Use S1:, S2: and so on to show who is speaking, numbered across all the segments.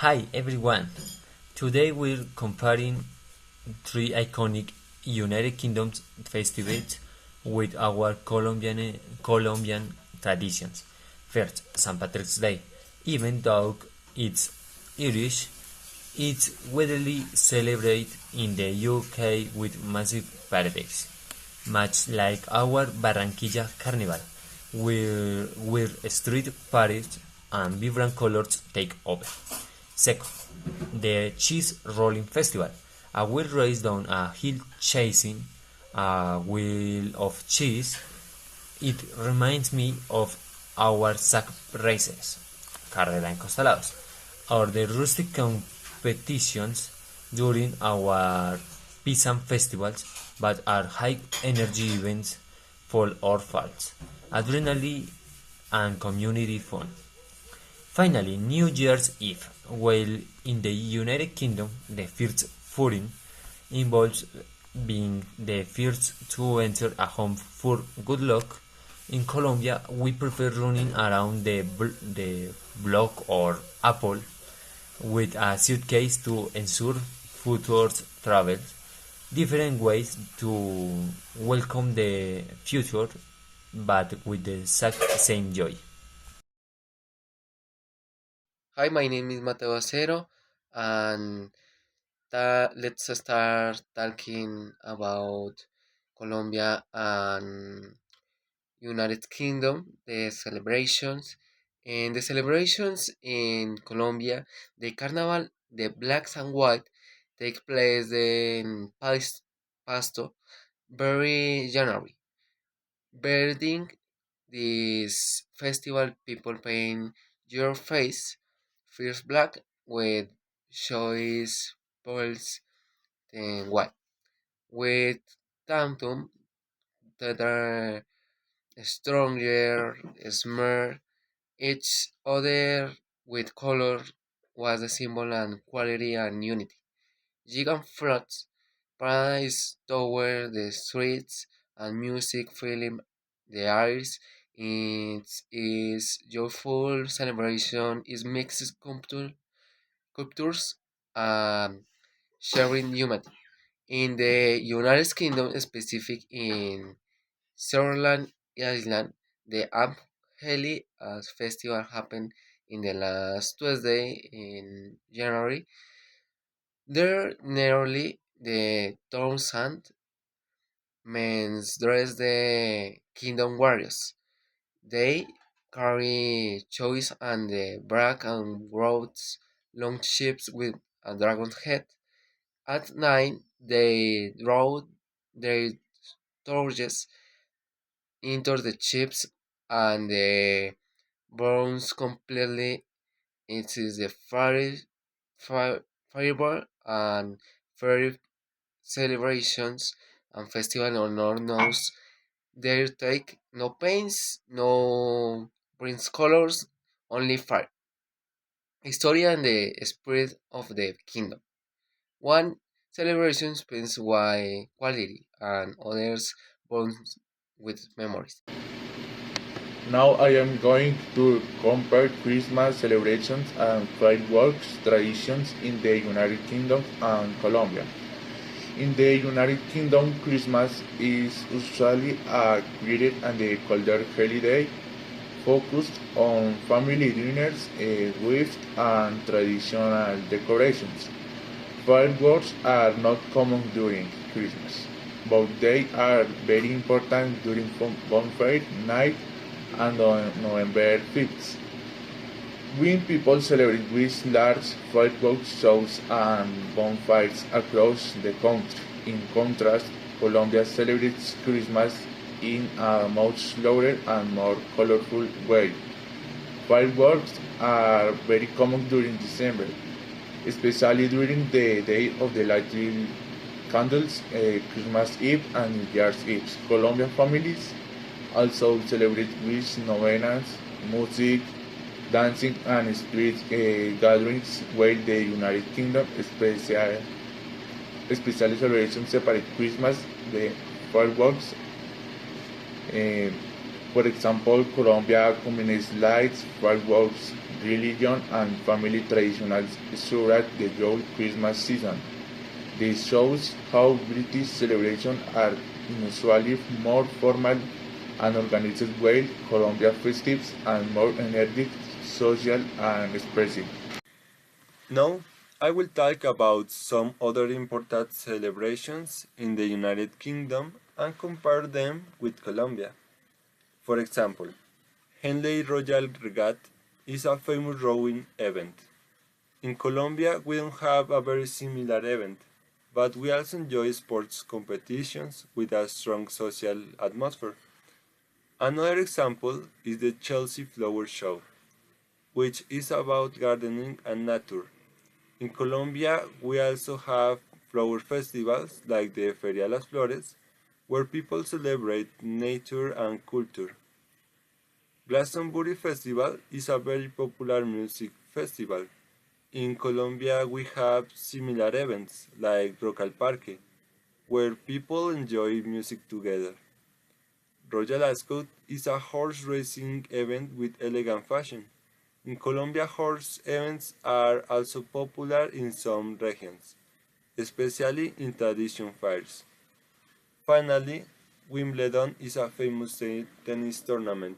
S1: Hi everyone! Today we're comparing three iconic United Kingdom festivals with our Colombian traditions. First, St. Patrick's Day. Even though it's Irish, it's widely celebrated in the UK with massive parades, much like our Barranquilla Carnival, where street parties and vibrant colors take over. Second, the Cheese Rolling Festival, a wheel race down a hill chasing a wheel of cheese. It reminds me of our sack races, carrera en costalados, or the rustic competitions during our peasant festivals, but are high energy events for all fans, adrenaline and community fun. Finally, New Year's Eve. While in the United Kingdom the first footing involves being the first to enter a home for good luck, in Colombia we prefer running around the block or apple with a suitcase to ensure future travel. Different ways to welcome the future, but with the same joy.
S2: Hi, my name is Mateo Acero, and let's start talking about Colombia and United Kingdom, the celebrations. And the celebrations in Colombia, the Carnival, the blacks and white, take place in Pasto, very January. Birding this festival, people paint your face first black with choice pearls, then white. With tantum that are stronger, smear each other with color was the symbol and quality and unity. Gigant floats praise toward the streets and music filling the airs. It is joyful celebration is mixed cultures and sharing humanity. In the United Kingdom, specific in Sutherland Island, the Amp Heli festival happened in the last Tuesday in January. There, nearly the Townsend men's dress the Kingdom Warriors. They carry choice and the brag and roads long ships with a dragon's head. At night, they draw their torches into the chips and the burns completely. It is the fireball and fairy celebrations and festival honor knows their take no paints, no brings colors, only fire. History and the spirit of the kingdom. One celebration spends why quality and others bonds with memories.
S3: Now I am going to compare Christmas celebrations and fireworks traditions in the United Kingdom and Colombia. In the United Kingdom, Christmas is usually a quieter and a colder holiday focused on family dinners, gifts, and traditional decorations. Fireworks are not common during Christmas, but they are very important during bonfire night and on November 5th. When people celebrate with large fireworks shows and bonfires across the country. In contrast, Colombia celebrates Christmas in a much slower and more colorful way. Fireworks are very common during December, especially during the day of the lighted candles, Christmas Eve and New Year's Eve. Colombian families also celebrate with novenas, music, dancing, and street gatherings, while the United Kingdom special celebrations separate Christmas, the fireworks, uh, For example, Colombia combines lights, fireworks, religion, and family traditions throughout the whole Christmas season. This shows how British celebrations are usually more formal and organized, while Colombia festives are more energetic, social, and expressive. Now, I will talk about some other important celebrations in the United Kingdom and compare them with Colombia. For example, Henley Royal Regatta is a famous rowing event. In Colombia, we don't have a very similar event, but we also enjoy sports competitions with a strong social atmosphere. Another example is the Chelsea Flower Show, which is about gardening and nature. In Colombia, we also have flower festivals like the Feria de las Flores, where people celebrate nature and culture. Glastonbury Festival is a very popular music festival. In Colombia, we have similar events like Rock al Parque, where people enjoy music together. Royal Ascot is a horse racing event with elegant fashion. In Colombia, horse events are also popular in some regions, especially in tradition fairs. Finally, Wimbledon is a famous tennis tournament.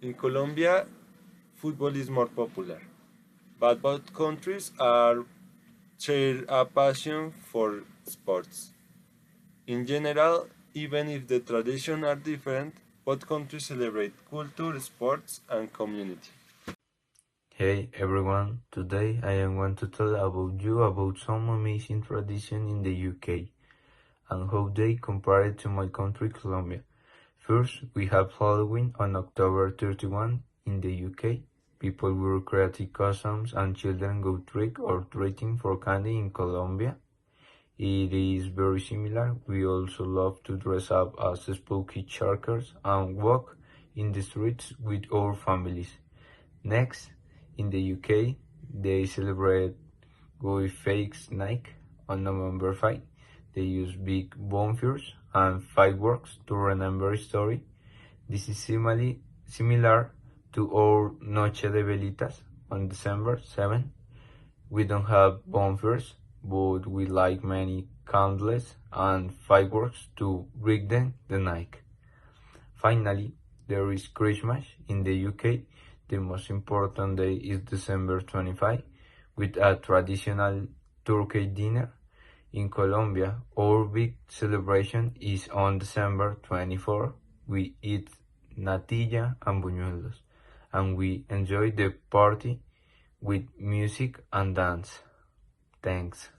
S3: In Colombia, football is more popular, but both countries share a passion for sports. In general, even if the traditions are different, both countries celebrate culture, sports, and community.
S4: Hey everyone, today I am going to tell about you about some amazing tradition in the UK and how they compare it to my country Colombia. First, we have Halloween on October 31 in the UK. People wear creative costumes and children go trick or treating for candy in Colombia. It is very similar. We also love to dress up as spooky characters and walk in the streets with our families. Next, in the UK, they celebrate Guy Fawkes Night on November 5. They use big bonfires and fireworks to remember history. This is similar to our Noche de Velitas on December 7. We don't have bonfires, but we light many candles and fireworks to brighten the night. Finally, there is Christmas in the UK. The most important day is December 25 with a traditional turkey dinner. In Colombia, our big celebration is on December 24. We eat natilla and buñuelos, and we enjoy the party with music and dance. Thanks.